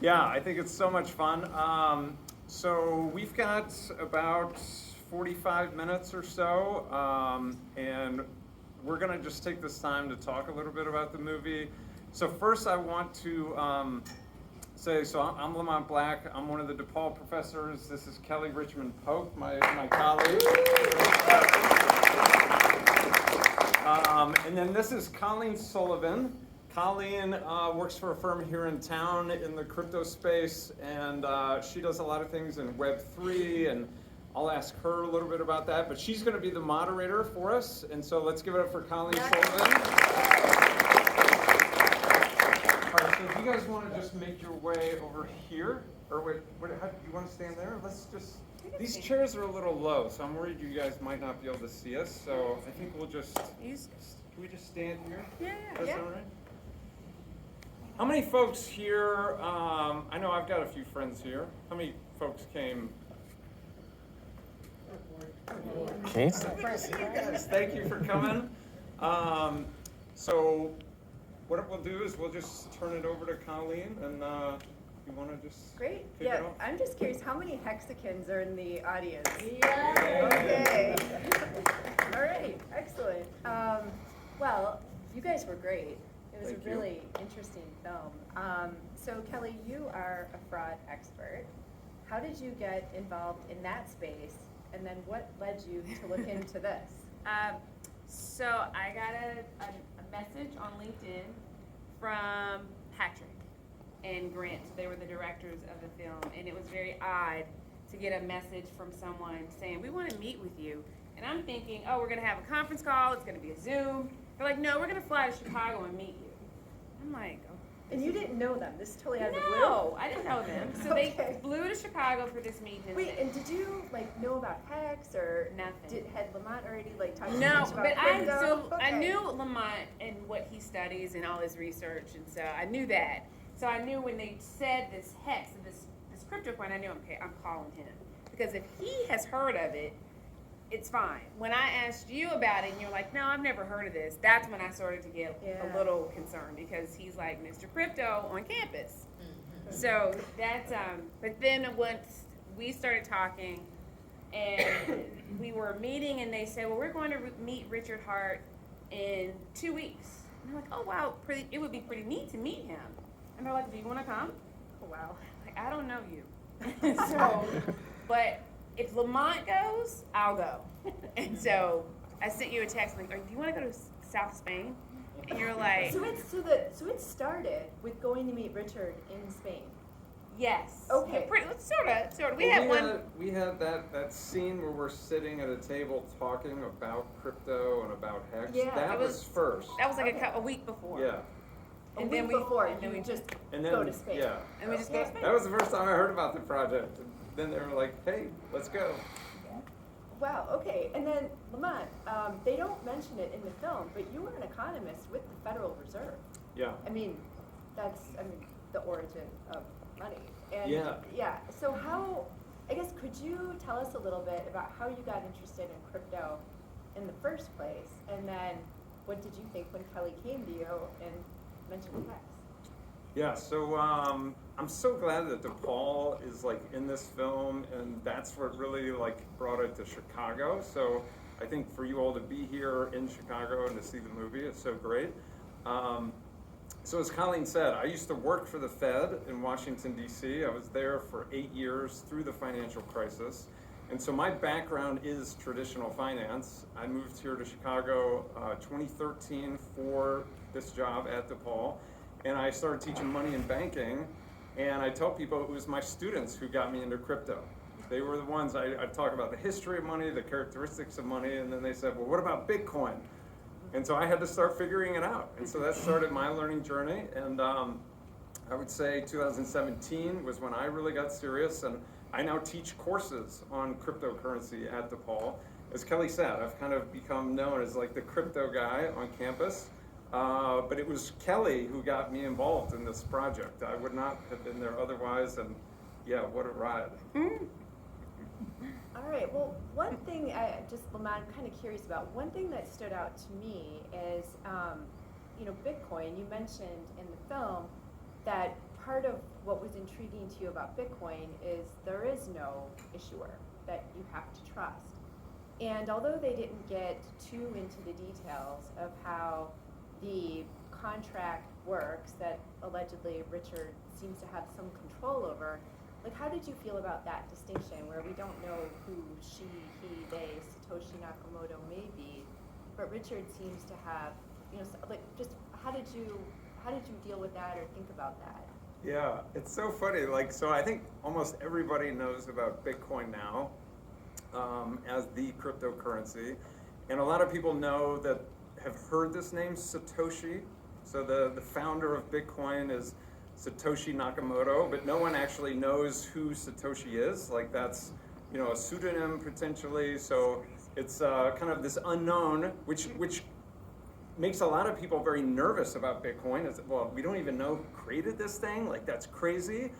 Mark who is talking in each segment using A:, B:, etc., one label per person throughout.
A: Yeah, I think it's so much fun. So we've got about 45 minutes or so, and we're gonna just take this time to talk a little bit about the movie. So first I want to say, so I'm Lamont Black. I'm one of the DePaul professors. This is Kelly Richmond Pope, my colleague. And then this is Colleen Sullivan. Colleen works for a firm here in town in the crypto space, and she does a lot of things in Web3, and I'll ask her a little bit about that, but she's going to be the moderator for us, and so let's give it up for Colleen Sullivan. All right, so if you guys want to just make your way over here, or wait, how, you want to stand there? Let's just, these chairs are a little low, so I'm worried you guys might not be able to see us, so I think we'll just, can we just stand here?
B: Yeah.
A: That's all right? How many folks here, I know I've got a few friends here. How many folks came?
C: Okay.
A: Guys, thank you for coming. So what we'll do is we'll just turn it over to Colleen, and you want to just
B: Great.
A: kick it off?
B: I'm just curious, how many hexagons are in the audience?
A: Yeah.
B: Okay. All right. Excellent. Well, you guys were great. It was
A: Thank
B: a
A: you.
B: really interesting film. So Kelly, you are a fraud expert. How did you get involved in that space? And then what led you to look into this?
D: So I got a message on LinkedIn from Patrick and Grant. So they were the directors of the film. And it was very odd to get a message from someone saying, we want to meet with you. And I'm thinking, oh, we're going to have a conference call. It's going to be a Zoom. They're like, no, we're going to fly to Chicago and meet you. I'm like, oh.
B: And you didn't know them. This is totally out of the blue.
D: No, I didn't know them. So
B: Okay.
D: they flew to Chicago for this meeting.
B: Wait, and did you know about Hex or
D: Nothing.
B: had Lamont already talked to you
D: No,
B: much about
D: but I
B: crypto?
D: knew Lamont and what he studies and all his research, and so I knew that. So I knew when they said this Hex, this crypto coin, I knew I'm calling him, because if he has heard of it, it's fine. When I asked you about it and you're like, no, I've never heard of this, that's when I started to get a little concerned, because he's like Mr. Crypto on campus. Mm-hmm. So that's, but then once we started talking and we were meeting, and they said, well, we're going to meet Richard Hart in 2 weeks. And I'm like, oh, wow, it would be pretty neat to meet him. And they're like, do you want to come?
B: Oh, wow.
D: Like, I don't know you. So, but if Lamont goes, I'll go. And so I sent you a text like, do you want to go to South Spain? And you're like,
B: So it started with going to meet Richard in Spain.
D: yes.
B: Okay.
D: Sort of. We
A: had that scene where we're sitting at a table talking about crypto and about Hex.
B: Yeah,
A: that was first.
D: That was like a week before.
A: Yeah.
B: And then before,
D: and then we
B: just
A: And then,
B: go to Spain.
A: Yeah.
D: And we just go to Spain.
A: That was the first time I heard about the project. And then they were like, hey, let's go.
B: Wow, okay. And then, Lamont, they don't mention it in the film, but you were an economist with the Federal Reserve.
A: Yeah.
B: That's the origin of money. And
A: Yeah.
B: So could you tell us a little bit about how you got interested in crypto in the first place? And then what did you think when Kelly came to you and mentioned Hex?
A: Yeah, so I'm so glad that DePaul is in this film, and that's what really brought it to Chicago. So I think for you all to be here in Chicago and to see the movie, it's so great. So as Colleen said, I used to work for the Fed in Washington, D.C. I was there for 8 years through the financial crisis. And so my background is traditional finance. I moved here to Chicago 2013 for this job at DePaul. And I started teaching money and banking, and I tell people it was my students who got me into crypto. They were the ones, I'd talk about the history of money, the characteristics of money, and then they said, well, what about Bitcoin? And so I had to start figuring it out. And so that started my learning journey, and I would say 2017 was when I really got serious, and I now teach courses on cryptocurrency at DePaul. As Kelly said, I've kind of become known as the crypto guy on campus. But it was Kelly who got me involved in this project. I would not have been there otherwise, and yeah, what a ride.
B: All right, well, one thing Lamont, I'm kind of curious about. One thing that stood out to me is, Bitcoin. You mentioned in the film that part of what was intriguing to you about Bitcoin is there is no issuer that you have to trust. And although they didn't get too into the details of how the contract works that allegedly Richard seems to have some control over, like how did you feel about that distinction where we don't know who she, he, they, Satoshi Nakamoto may be, but Richard seems to have, you know, like just how did you deal with that or think about that?
A: Yeah, it's so funny. Like, so I think almost everybody knows about Bitcoin now as the cryptocurrency, and a lot of people know that have heard this name Satoshi. So the founder of Bitcoin is Satoshi Nakamoto, but no one actually knows who Satoshi is. Like that's, you know, a pseudonym potentially. So it's kind of this unknown, which makes a lot of people very nervous about Bitcoin. It's, well, we don't even know who created this thing. Like that's crazy.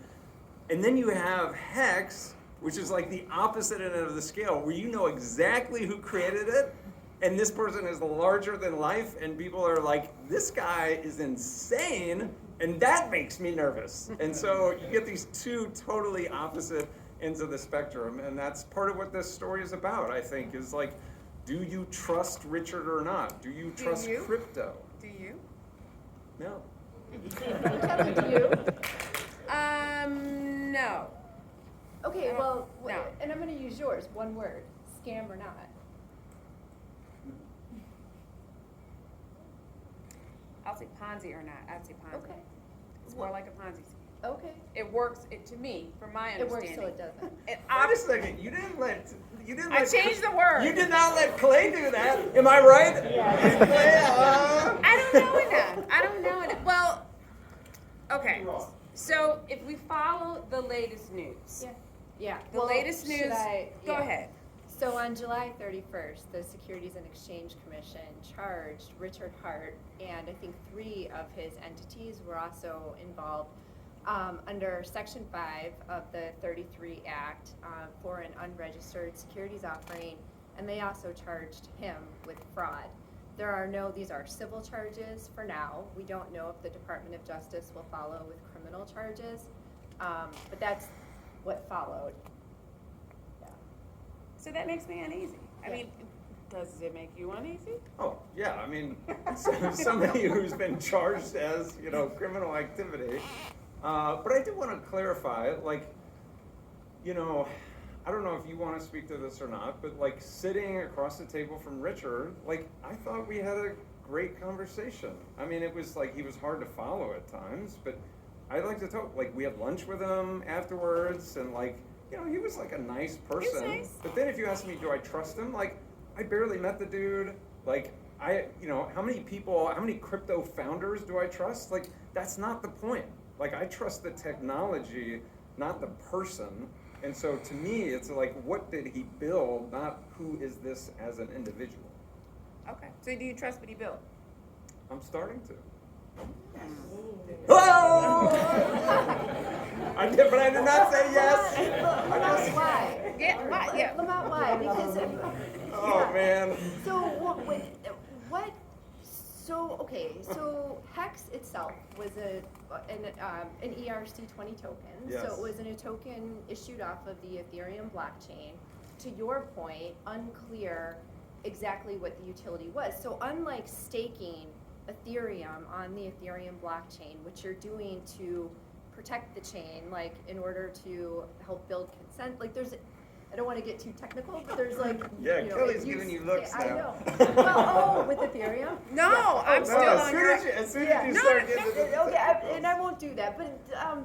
A: And then you have Hex, which is like the opposite end of the scale, where you know exactly who created it, and this person is larger than life, and people are like, this guy is insane, and that makes me nervous. And so you get these two totally opposite ends of the spectrum, and that's part of what this story is about, I think, is like, do you trust Richard or not? Do you trust crypto?
D: Do you?
A: No.
B: Kelly, do you?
D: No.
B: Okay, well,
D: No.
B: and I'm going to use yours, one word, scam or not.
D: I'll say Ponzi or not. I'd say Ponzi.
B: Okay.
D: It's more like a Ponzi scheme.
B: Okay.
D: It works, to me, from my
B: It works
D: understanding.
B: till it doesn't.
A: Wait a second, you didn't let
D: I changed the word.
A: You did not let Clay do that. Am I right?
B: Yeah.
A: Clay,
D: I don't know enough. I don't know enough. Well, okay. So if we follow the latest news,
B: Yeah.
D: the latest news. Go
B: yeah.
D: ahead.
B: So on July 31st, the Securities and Exchange Commission charged Richard Hart, and I think 3 of his entities were also involved under Section 5 of the 33 Act for an unregistered securities offering, and they also charged him with fraud. These are civil charges for now. We don't know if the Department of Justice will follow with criminal charges, but that's what followed.
D: So that makes me uneasy. I mean, does it make you uneasy?
A: Oh, yeah, I mean, somebody who's been charged as, you know, criminal activity. But I do want to clarify, like, you know, I don't know if you want to speak to this or not, but like sitting across the table from Richard, like, I thought we had a great conversation. I mean, it was like, he was hard to follow at times, but I like to talk, like, we had lunch with him afterwards, and like, you know, he was like a nice person.
D: He was nice.
A: But then if you ask me, do I trust him? Like, I barely met the dude. Like, you know, how many crypto founders do I trust? Like, that's not the point. Like, I trust the technology, not the person. And so to me, it's like, what did he build, not who is this as an individual.
D: Okay. So do you trust what he built?
A: I'm starting to. Oh! I did, but I did not say yes.
B: Lamont, why?
D: Yeah, why? Yeah.
B: Lamont, why? Because
A: Oh, man.
B: So what? So okay. So Hex itself was an ERC20 token.
A: Yes.
B: So it was a token issued off of the Ethereum blockchain. To your point, unclear exactly what the utility was. So unlike staking Ethereum on the Ethereum blockchain, which you're doing to protect the chain, like in order to help build consent, like I don't want to get too technical, but there's like,
A: Yeah,
B: you know,
A: Kelly's giving you looks
B: I
A: now.
B: know. Well, with Ethereum?
D: No,
B: Yeah.
D: I'm still on your.
A: As soon as you start getting to the
B: Okay, and I won't do that. But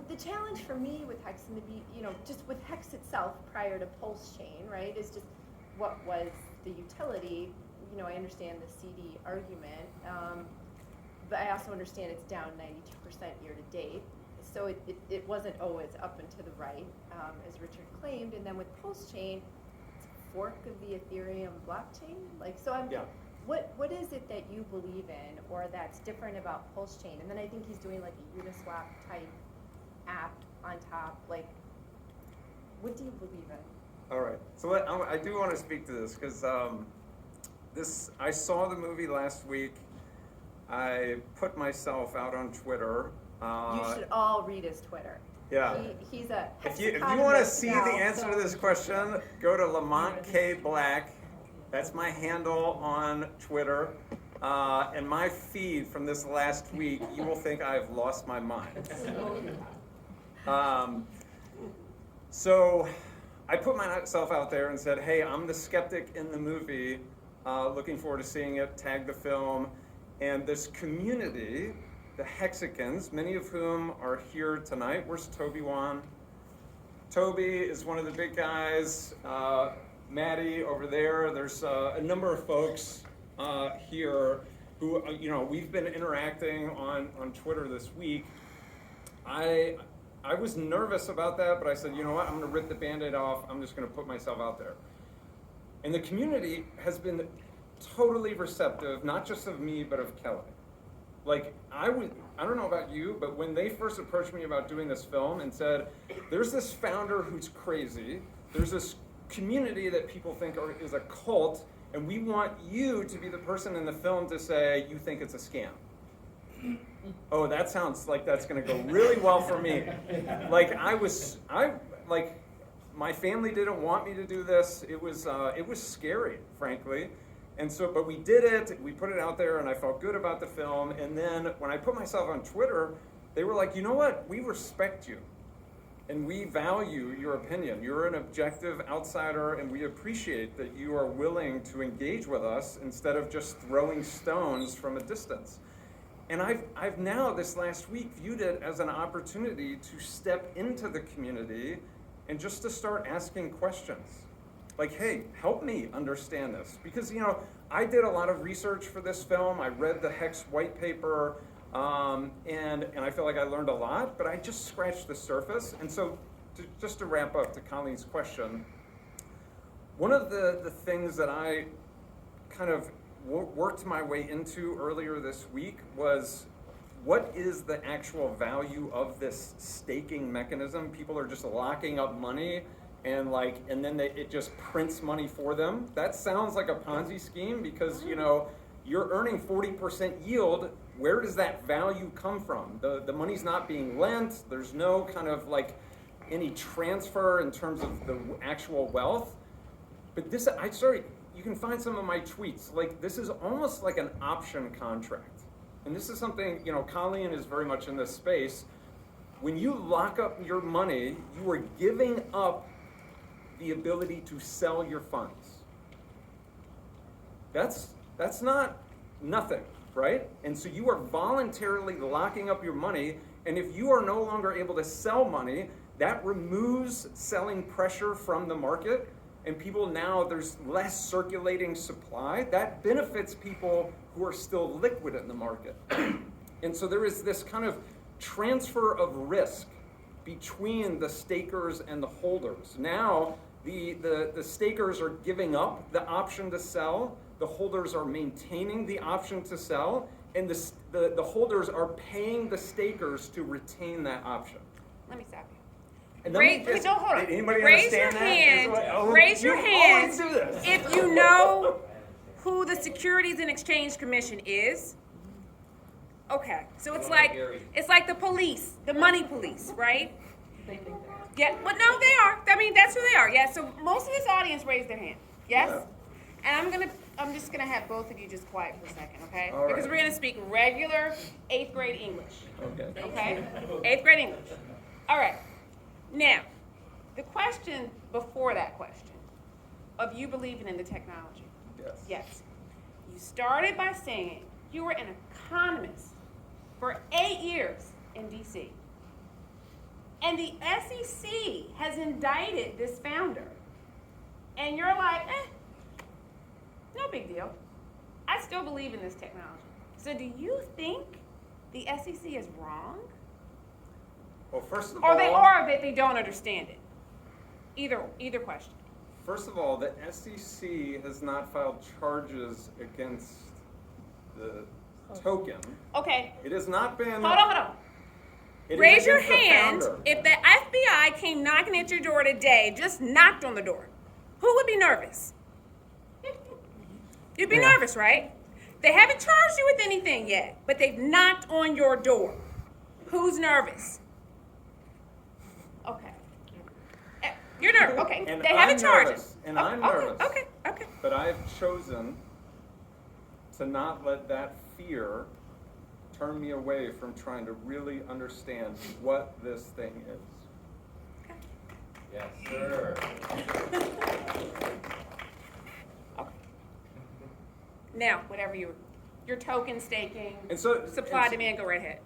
B: the challenge for me with Hex and just with Hex itself prior to Pulse Chain, right, is just what was the utility. You know, I understand the CD argument, but I also understand it's down 92% year to date. So it wasn't always up and to the right, as Richard claimed. And then with Pulse Chain, it's a fork of the Ethereum blockchain. Like, so
A: Yeah.
B: What is it that you believe in, or that's different about Pulse Chain? And then I think he's doing like a Uniswap type app on top. Like, what do you believe in?
A: All right. So I do want to speak to this because I saw the movie last week. I put myself out on Twitter
B: You should all read his Twitter.
A: Yeah.
B: He's a
A: If you want to
B: economist
A: see
B: now,
A: the answer
B: so-
A: to this question, go to Lamont K. Black. That's my handle on Twitter. And my feed from this last week, you will think I've lost my mind. So I put myself out there and said, hey, I'm the skeptic in the movie, looking forward to seeing it, tag the film. And this community, the Hexicans, many of whom are here tonight. Where's Toby Wan? Toby is one of the big guys. Maddie over there. There's a number of folks here who, we've been interacting on Twitter this week. I was nervous about that, but I said, you know what, I'm going to rip the Band-Aid off. I'm just going to put myself out there. And the community has been totally receptive, not just of me, but of Kelly. Like, I don't know about you, but when they first approached me about doing this film and said, there's this founder who's crazy, there's this community that people think is a cult, and we want you to be the person in the film to say, you think it's a scam. Oh, that sounds like that's going to go really well for me. Like my family didn't want me to do this. It was scary, frankly. And so, but we did it. We put it out there, and I felt good about the film. And then when I put myself on Twitter, they were like, you know what? We respect you, and we value your opinion. You're an objective outsider, and we appreciate that you are willing to engage with us instead of just throwing stones from a distance. And I've now, this last week, viewed it as an opportunity to step into the community and just to start asking questions. Like, hey, help me understand this. Because, I did a lot of research for this film. I read the Hex white paper, and I feel like I learned a lot, but I just scratched the surface. And so, just to wrap up to Colleen's question, one of the things that I kind of worked my way into earlier this week was, what is the actual value of this staking mechanism? People are just locking up money and then it just prints money for them. That sounds like a Ponzi scheme because you're earning 40% yield. Where does that value come from? The money's not being lent. There's no kind of any transfer in terms of the actual wealth. But you can find some of my tweets. This is almost like an option contract. And this is something, Colleen is very much in this space. When you lock up your money, you are giving up the ability to sell your funds. That's not nothing, right? And so you are voluntarily locking up your money, and if you are no longer able to sell money, that removes selling pressure from the market. And people now, there's less circulating supply. That benefits people who are still liquid in the market. And so there is this kind of transfer of risk between the stakers and the holders. Now, the stakers are giving up the option to sell. The holders are maintaining the option to sell. And the holders are paying the stakers to retain that option.
D: Let me stop you.
A: And
D: Hold on.
A: Anybody
D: Raise your
A: understand that?
D: hand. Raise your hand
A: Do this.
D: if you know who the Securities and Exchange Commission is. Okay, so it's like the police, the money police, right? Yeah, but no, they are. I mean, that's who they are. Yeah. So most of this audience raised their hand. Yes. Yeah. And I'm just gonna have both of you just quiet for a second, okay?
A: All right.
D: Because we're gonna speak regular 8th grade English.
A: Okay.
D: Okay? 8th grade English. All right. Now, the question before that question of you believing in the technology.
A: Yes.
D: Yes. You started by saying you were an economist for 8 years in D.C. And the SEC has indicted this founder. And you're like, no big deal. I still believe in this technology. So do you think the SEC is wrong?
A: Well, first of all,
D: Or that they don't understand it. Either question.
A: First of all, the SEC has not filed charges against the token.
D: Okay.
A: It has not been.
D: Hold on.
A: It is
D: Raise your
A: against the
D: hand
A: founder.
D: if the FBI came knocking at your door today, just knocked on the door. Who would be nervous? You'd be nervous, right? They haven't charged you with anything yet, but they've knocked on your door. Who's nervous? Okay. You're nervous. Okay.
A: And
D: They have
A: I'm
D: a charge.
A: nervous, and
D: Oh,
A: I'm
D: okay,
A: nervous.
D: Okay.
A: But I've chosen to not let that fear turn me away from trying to really understand what this thing is.
C: Yes, sir.
D: Now, whatever your token staking,
A: And so,
D: supply,
A: and so-
D: demand, go right ahead.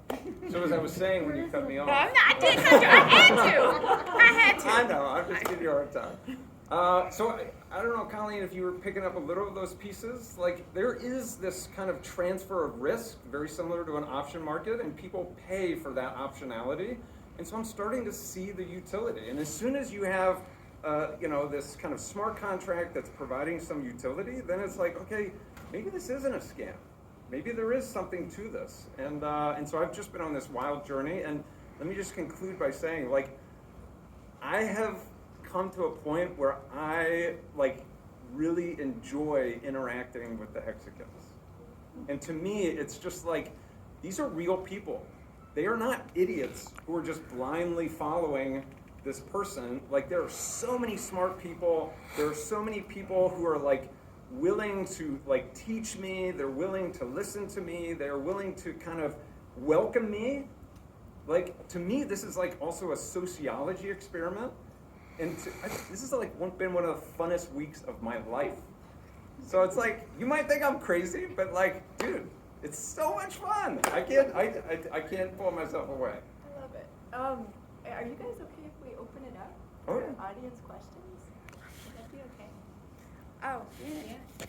A: So as I was saying when you cut me off.
D: No, I'm not. I did cut you. I had to.
A: I know, I'm just giving you a hard time. So I don't know, Colleen, if you were picking up a little of those pieces, like there is this kind of transfer of risk, very similar to an option market, and people pay for that optionality. And so I'm starting to see the utility. And as soon as you have, this kind of smart contract that's providing some utility, then it's like, okay, maybe this isn't a scam. Maybe there is something to this. And so I've just been on this wild journey. And let me just conclude by saying, like, I have come to a point where I really enjoy interacting with the Hexicans. And to me, it's just like, these are real people. They are not idiots who are just blindly following this person. Like, there are so many smart people. There are so many people who are willing to teach me. They're willing to listen to me. They're willing to kind of welcome me. To me, this is also a sociology experiment. And this has been one of the funnest weeks of my life. So it's you might think I'm crazy, but dude, it's so much fun. I can't pull myself away.
B: I love it. Are you guys okay if we open it up
A: Oh,
B: for
A: yeah.
B: audience questions? Would that be okay?
D: Oh, yeah.